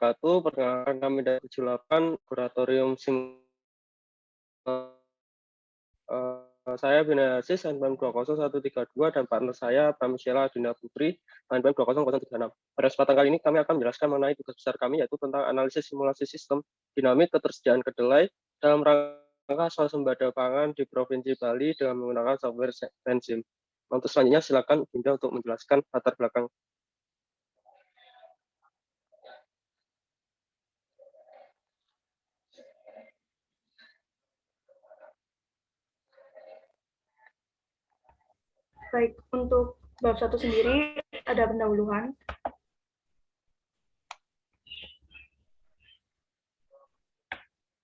wabarakatuh. Perkenalkan kami dari 78 Laboratorium saya Bina Aziz, NPM 20132, dan partner saya Pramila Adina Putri, NPM 20036. Pada kesempatan kali ini kami akan menjelaskan mengenai tugas besar kami, yaitu tentang analisis simulasi sistem dinamik ketersediaan kedelai dalam rangka swasembada pangan di Provinsi Bali dengan menggunakan software Enzim. Untuk selanjutnya silakan Binda untuk menjelaskan latar belakang. Baik, untuk bab 1 sendiri ada pendahuluan.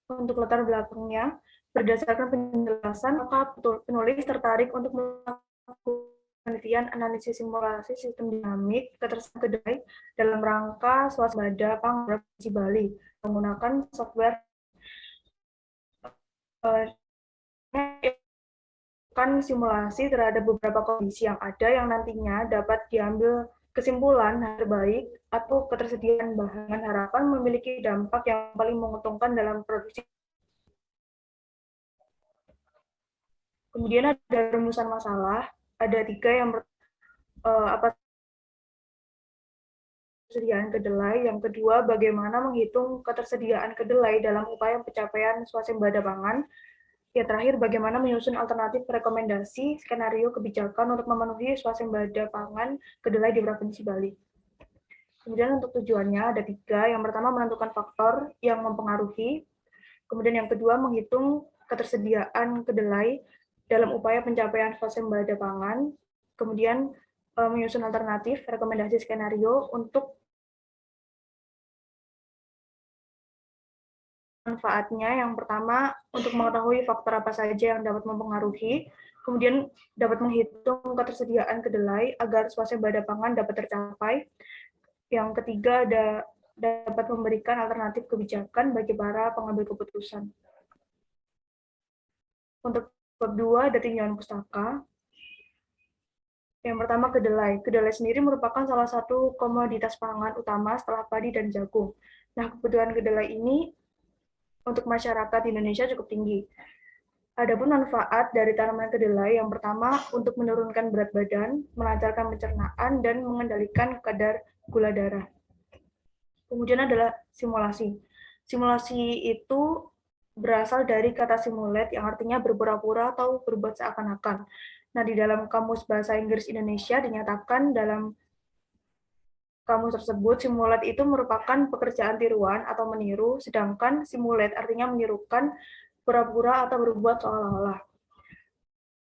Untuk latar belakangnya, berdasarkan penjelasan, maka penulis tertarik untuk melakukan penelitian analisis simulasi sistem dinamik ketersediaan kedelai dalam rangka swasembada pangan Provinsi Bali menggunakan software kan simulasi terhadap beberapa kondisi yang ada yang nantinya dapat diambil kesimpulan terbaik atau ketersediaan bahan harapan memiliki dampak yang paling menguntungkan dalam produksi. Kemudian ada rumusan masalah, ada 3 yang apa ketersediaan kedelai, yang kedua bagaimana menghitung ketersediaan kedelai dalam upaya pencapaian swasembada pangan. Ya, terakhir, bagaimana menyusun alternatif rekomendasi skenario kebijakan untuk memenuhi swasembada pangan kedelai di Provinsi Bali. Kemudian untuk tujuannya ada 3. Yang pertama, menentukan faktor yang mempengaruhi. Kemudian yang kedua, menghitung ketersediaan kedelai dalam upaya pencapaian swasembada pangan. Kemudian menyusun alternatif rekomendasi skenario untuk manfaatnya. Yang pertama, untuk mengetahui faktor apa saja yang dapat mempengaruhi, kemudian dapat menghitung ketersediaan kedelai agar swasembada pangan dapat tercapai. Yang ketiga, dapat memberikan alternatif kebijakan bagi para pengambil keputusan. Untuk bab 2 ada tinjauan pustaka. Yang pertama, kedelai. Kedelai sendiri merupakan salah satu komoditas pangan utama setelah padi dan jagung. Nah, kebutuhan kedelai ini untuk masyarakat Indonesia cukup tinggi. Adapun manfaat dari tanaman kedelai yang pertama untuk menurunkan berat badan, melancarkan pencernaan, dan mengendalikan kadar gula darah. Kemudian adalah simulasi. Simulasi itu berasal dari kata simulate yang artinya berpura-pura atau berbuat seakan-akan. Nah, di dalam Kamus Bahasa Inggris Indonesia dinyatakan dalam kamus tersebut, simulate itu merupakan pekerjaan tiruan atau meniru, sedangkan simulate artinya menirukan, pura-pura atau berbuat seolah-olah.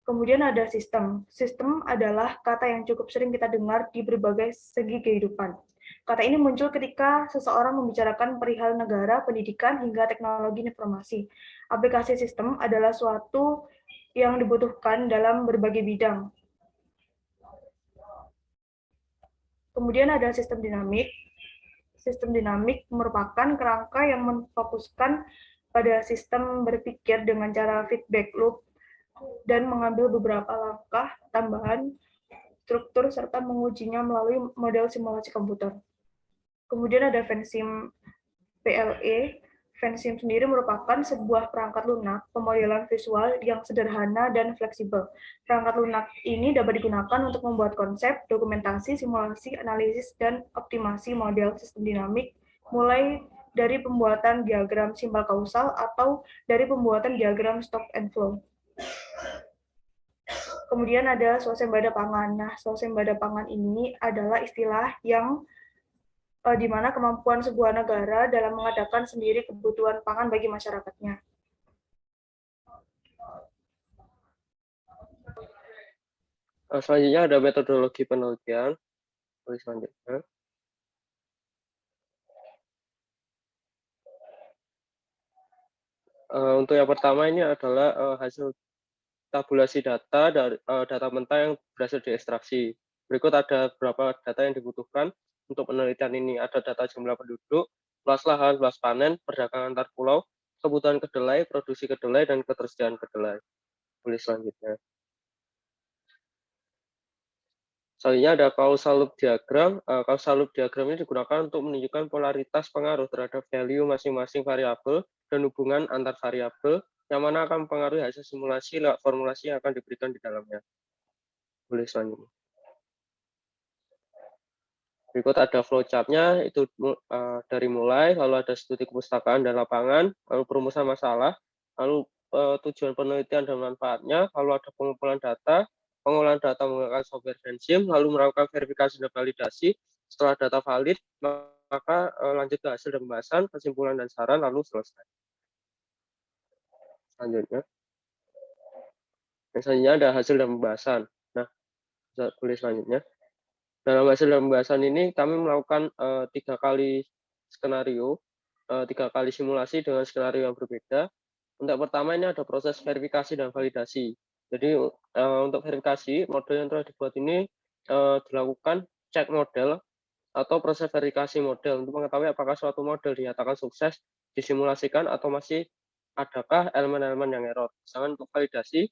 Kemudian ada sistem. Sistem adalah kata yang cukup sering kita dengar di berbagai segi kehidupan. Kata ini muncul ketika seseorang membicarakan perihal negara, pendidikan, hingga teknologi informasi. Aplikasi sistem adalah suatu yang dibutuhkan dalam berbagai bidang. Kemudian ada sistem dinamik. Sistem dinamik merupakan kerangka yang memfokuskan pada sistem berpikir dengan cara feedback loop dan mengambil beberapa langkah tambahan struktur serta mengujinya melalui model simulasi komputer. Kemudian ada Vensim PLE. Vensim sendiri merupakan sebuah perangkat lunak pemodelan visual yang sederhana dan fleksibel. Perangkat lunak ini dapat digunakan untuk membuat konsep, dokumentasi, simulasi, analisis, dan optimasi model sistem dinamik, mulai dari pembuatan diagram simbol kausal atau dari pembuatan diagram stop and flow. Kemudian ada swasembada pangan. Nah, swasembada pangan ini adalah istilah yang di mana kemampuan sebuah negara dalam mengadakan sendiri kebutuhan pangan bagi masyarakatnya. Selanjutnya ada metodologi penelitian. Selanjutnya. Untuk yang pertama ini adalah hasil tabulasi data dari data mentah yang berhasil diekstraksi. Berikut ada beberapa data yang dibutuhkan untuk penelitian ini. Ada data jumlah penduduk, luas lahan, luas panen, perdagangan antar pulau, kebutuhan kedelai, produksi kedelai, dan ketersediaan kedelai. Tulis selanjutnya. Selanjutnya ada causal loop diagram. Causal loop diagram ini digunakan untuk menunjukkan polaritas pengaruh terhadap value masing-masing variabel dan hubungan antar variabel yang mana akan mempengaruhi hasil simulasi lewat formulasi yang akan diberikan di dalamnya. Boleh selanjutnya. Berikut ada flowchart-nya, itu dari mulai, lalu ada studi kepustakaan dan lapangan, lalu perumusan masalah, lalu tujuan penelitian dan manfaatnya, lalu ada pengumpulan data, pengolahan data menggunakan software Vensim, lalu melakukan verifikasi dan validasi. Setelah data valid, maka lanjut ke hasil dan pembahasan, kesimpulan dan saran, lalu selesai. Selanjutnya. Selanjutnya ada hasil dan pembahasan. Nah, boleh selanjutnya. Dalam hasil dan pembahasan ini kami melakukan 3 kali skenario, 3 kali simulasi dengan skenario yang berbeda. Untuk pertama ini ada proses verifikasi dan validasi. Jadi untuk verifikasi model yang telah dibuat ini dilakukan cek model atau proses verifikasi model untuk mengetahui apakah suatu model dinyatakan sukses disimulasikan atau masih adakah elemen-elemen yang error. Sedangkan untuk validasi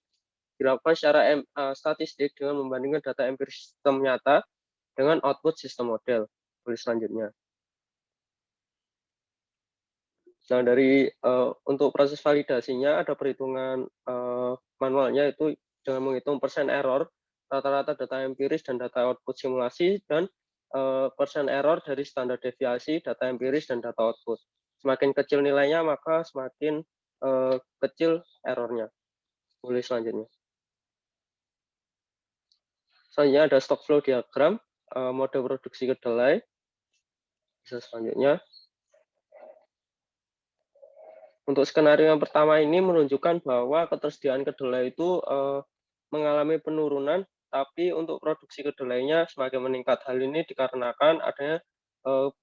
dilakukan secara statistik dengan membandingkan data empiris sistem nyata dengan output sistem model. Boleh selanjutnya. Nah, dari untuk proses validasinya ada perhitungan manualnya itu dengan menghitung persen error, rata-rata data empiris dan data output simulasi, dan persen error dari standar deviasi data empiris dan data output. Semakin kecil nilainya, maka semakin kecil errornya. Boleh selanjutnya. Selanjutnya ada stock flow diagram, mode produksi kedelai. Bisa selanjutnya. Untuk skenario yang pertama ini menunjukkan bahwa ketersediaan kedelai itu mengalami penurunan, tapi untuk produksi kedelainya semakin meningkat. Hal ini dikarenakan adanya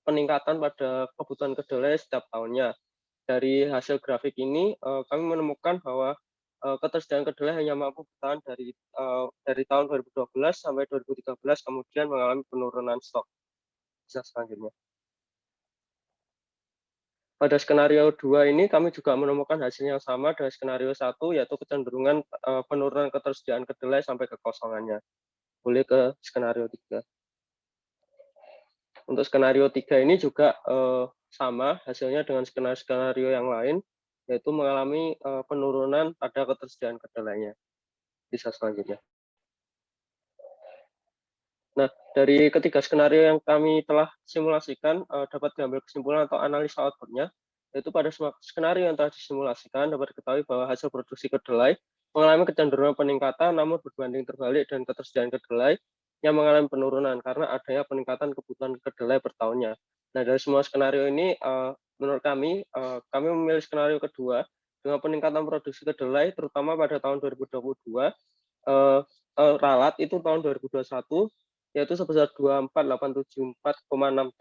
peningkatan pada kebutuhan kedelai setiap tahunnya. Dari hasil grafik ini, kami menemukan bahwa ketersediaan kedelai hanya mampu bertahan dari tahun 2012 sampai 2013, kemudian mengalami penurunan stok. Bisa selanjutnya. Pada skenario 2 ini kami juga menemukan hasil yang sama dengan skenario 1, yaitu kecenderungan penurunan ketersediaan kedelai sampai kekosongannya. Boleh ke skenario 3. Untuk skenario 3 ini juga sama hasilnya dengan skenario yang lain, yaitu mengalami penurunan pada ketersediaan kedelainya. Bisa selanjutnya. Nah, dari ketiga skenario yang kami telah simulasikan, dapat diambil kesimpulan atau analisa output-nya, yaitu pada skenario yang telah disimulasikan dapat diketahui bahwa hasil produksi kedelai mengalami kecenderungan peningkatan, namun berbanding terbalik dengan ketersediaan kedelai yang mengalami penurunan karena adanya peningkatan kebutuhan kedelai per tahunnya. Nah, dari semua skenario ini, menurut kami memilih skenario kedua dengan peningkatan produksi kedelai, terutama pada tahun 2022, ralat itu tahun 2021, yaitu sebesar 24.874,6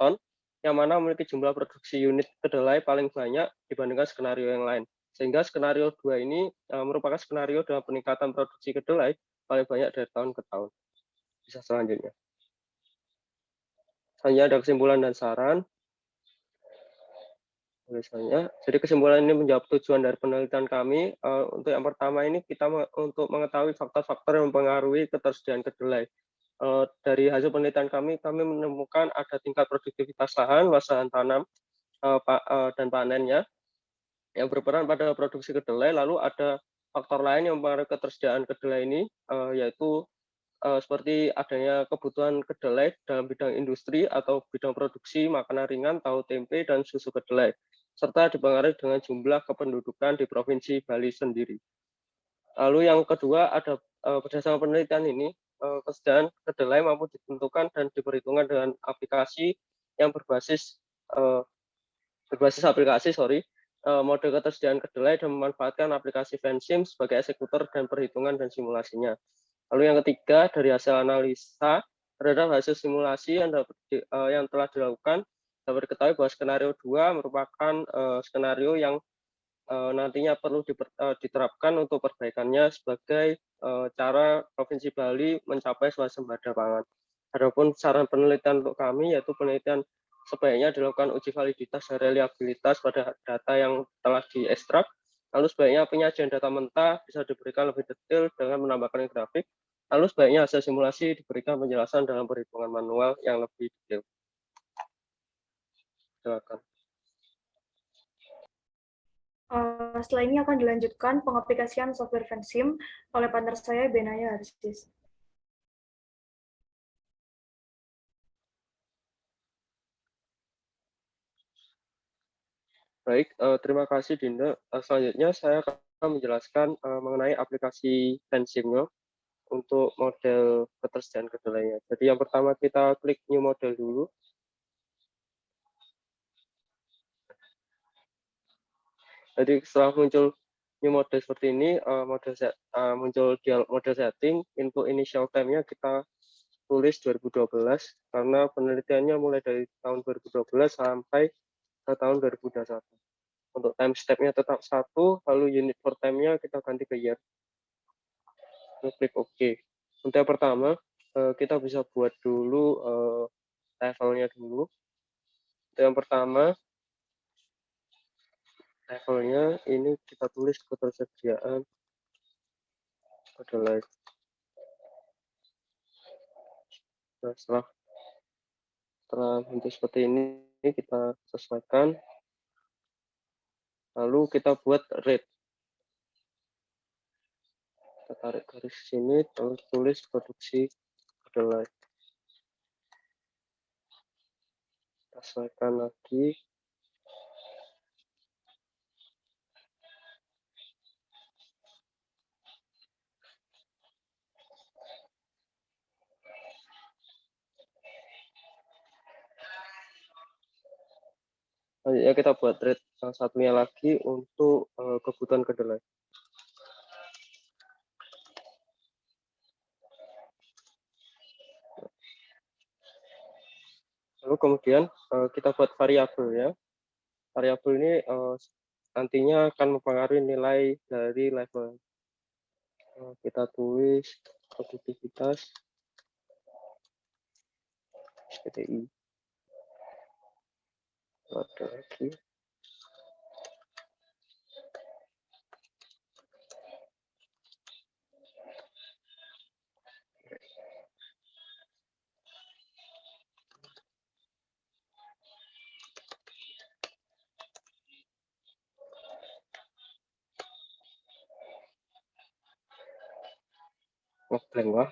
ton, yang mana memiliki jumlah produksi unit kedelai paling banyak dibandingkan skenario yang lain. Sehingga skenario 2 ini merupakan skenario dengan peningkatan produksi kedelai paling banyak dari tahun ke tahun. Bisa selanjutnya. Selanjutnya ada kesimpulan dan saran. Misalnya, jadi kesimpulan ini menjawab tujuan dari penelitian kami. Untuk yang pertama ini kita untuk mengetahui faktor-faktor yang mempengaruhi ketersediaan kedelai. Dari hasil penelitian kami menemukan ada tingkat produktivitas lahan, luas lahan tanam, dan panennya yang berperan pada produksi kedelai. Lalu ada faktor lain yang mempengaruhi ketersediaan kedelai ini, yaitu seperti adanya kebutuhan kedelai dalam bidang industri atau bidang produksi makanan ringan, tahu tempe, dan susu kedelai, serta dipengaruhi dengan jumlah kependudukan di Provinsi Bali sendiri. Lalu yang kedua ada berdasarkan penelitian ini, kesediaan kedelai mampu ditentukan dan diperhitungkan dengan aplikasi yang berbasis aplikasi mode ketersediaan kedelai dan memanfaatkan aplikasi Vensim sebagai eksekutor dan perhitungan dan simulasinya. Lalu yang ketiga, dari hasil analisa terhadap hasil simulasi yang telah dilakukan, dapat diketahui bahwa skenario 2 merupakan skenario yang nantinya perlu diterapkan untuk perbaikannya sebagai cara Provinsi Bali mencapai swasembada pangan. Adapun saran penelitian untuk kami, yaitu penelitian sebaiknya dilakukan uji validitas dan reliabilitas pada data yang telah diekstrak, lalu sebaiknya penyajian data mentah bisa diberikan lebih detail dengan menambahkan grafik, Lalu sebaiknya hasil simulasi diberikan penjelasan dalam perhitungan manual yang lebih detail. Silakan. Setelah ini akan dilanjutkan pengaplikasian software Vensim oleh partner saya, Benaya Harsis. Baik, terima kasih Dinda. Selanjutnya saya akan menjelaskan mengenai aplikasi Vensim untuk model ketersediaan kedelainya. Jadi yang pertama kita klik new model dulu. Jadi setelah muncul new model seperti ini, muncul model setting, input initial time-nya kita tulis 2012 karena penelitiannya mulai dari tahun 2012 sampai ke tahun 2021. Untuk time step-nya tetap 1, lalu unit for time-nya kita ganti ke year. Klik OK. Untuk yang pertama, kita bisa buat dulu levelnya dulu. Untuk yang pertama, levelnya ini kita tulis ketersediaan kedelai. Nah, setelah bentuk seperti ini kita sesuaikan, lalu kita buat rate. Kita tarik garis sini, lalu tulis produksi kedelai. Kita sesuaikan lagi. Selanjutnya kita buat rate satunya lagi untuk kebutuhan kedelai. Lalu kemudian kita buat variabel ya. Variabel ini nantinya akan mempengaruhi nilai dari level. Kita tulis produktivitas PTI. Ada lagi. Ngeblank lah.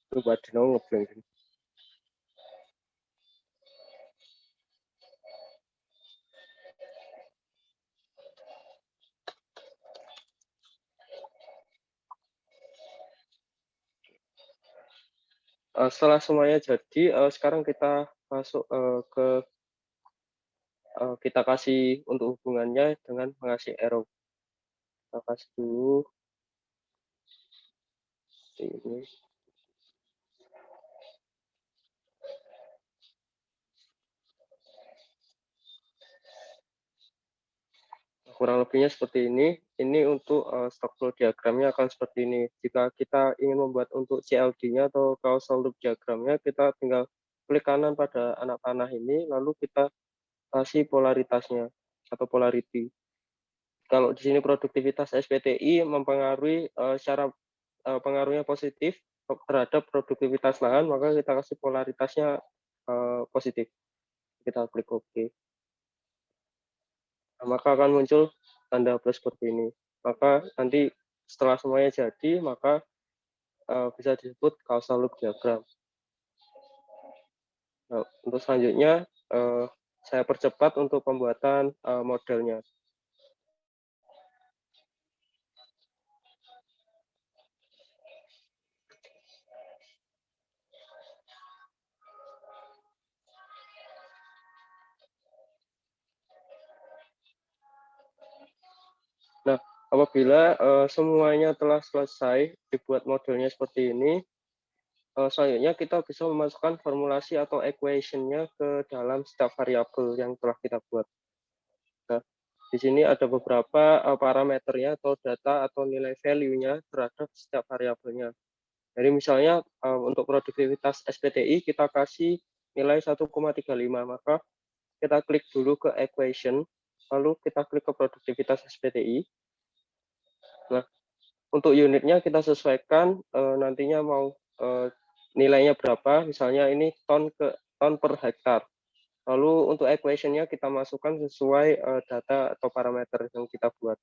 Coba dino ngeblank. Setelah semuanya jadi, sekarang kita masuk ke kita kasih untuk hubungannya dengan mengasih arrow. Kita kasih dulu ini. Kurang lebihnya seperti ini. Ini untuk stock flow diagramnya akan seperti ini. Jika kita ingin membuat untuk CLD-nya atau causal loop diagramnya, kita tinggal klik kanan pada anak panah ini, lalu kita kasih polaritasnya atau polarity. Kalau di sini produktivitas SPTI mempengaruhi secara pengaruhnya positif terhadap produktivitas lahan, maka kita kasih polaritasnya positif. Kita klik OK. Nah, maka akan muncul tanda plus seperti ini. Maka nanti setelah semuanya jadi, maka bisa disebut causal loop diagram. Nah, untuk selanjutnya, saya percepat untuk pembuatan modelnya. Nah, apabila semuanya telah selesai dibuat modelnya seperti ini, Selanjutnya kita bisa memasukkan formulasi atau equation-nya ke dalam setiap variabel yang telah kita buat. Nah, di sini ada beberapa parameternya atau data atau nilai value-nya terhadap setiap variabelnya. Jadi misalnya untuk produktivitas SPTI kita kasih nilai 1,35, maka kita klik dulu ke equation, lalu kita klik ke produktivitas SPTI. Nah, untuk unitnya kita sesuaikan nantinya mau nilainya berapa, misalnya ini ton per hektar. Lalu untuk equation-nya kita masukkan sesuai data atau parameter yang kita buat.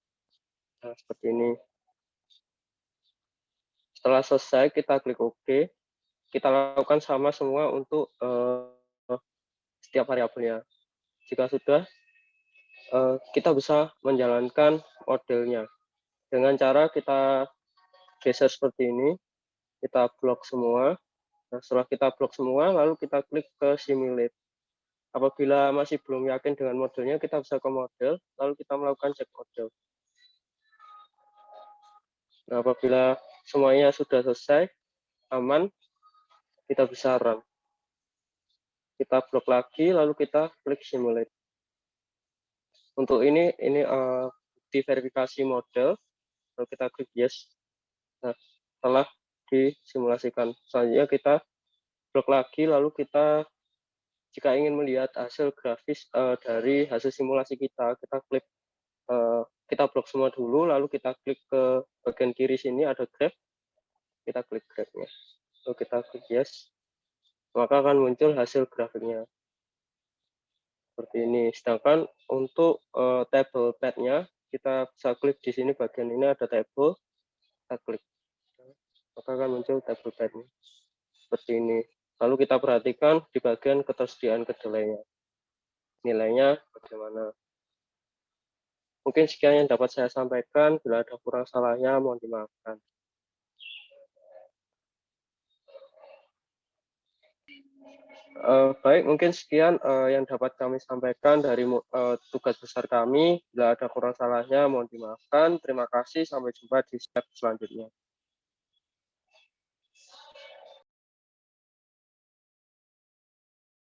Nah, seperti ini. Setelah selesai, kita klik OK. Kita lakukan sama semua untuk setiap variabelnya. Jika sudah, kita bisa menjalankan modelnya. Dengan cara kita geser seperti ini, kita blok semua. Nah, setelah kita blok semua, lalu kita klik ke simulate. Apabila masih belum yakin dengan modelnya, kita bisa ke model, lalu kita melakukan cek model. Nah, apabila semuanya sudah selesai, aman, kita bisa run. Kita blok lagi, lalu kita klik simulate. Untuk ini diverifikasi model, lalu kita klik yes. Nah, setelah disimulasikan, selanjutnya kita blok lagi, lalu kita jika ingin melihat hasil grafis dari hasil simulasi kita klik kita blok semua dulu, lalu kita klik ke bagian kiri sini ada graph, kita klik graph-nya, lalu kita klik yes, maka akan muncul hasil grafiknya seperti ini. Sedangkan untuk table path-nya kita bisa klik di sini, bagian ini ada table, kita klik, maka akan muncul table path-nya seperti ini. Lalu kita perhatikan di bagian ketersediaan kedelainya, nilainya bagaimana. Mungkin sekian yang dapat saya sampaikan. Bila ada kurang salahnya, mohon dimaafkan. Baik, mungkin sekian yang dapat kami sampaikan dari tugas besar kami. Bila ada kurang salahnya, mohon dimaafkan. Terima kasih. Sampai jumpa di step selanjutnya.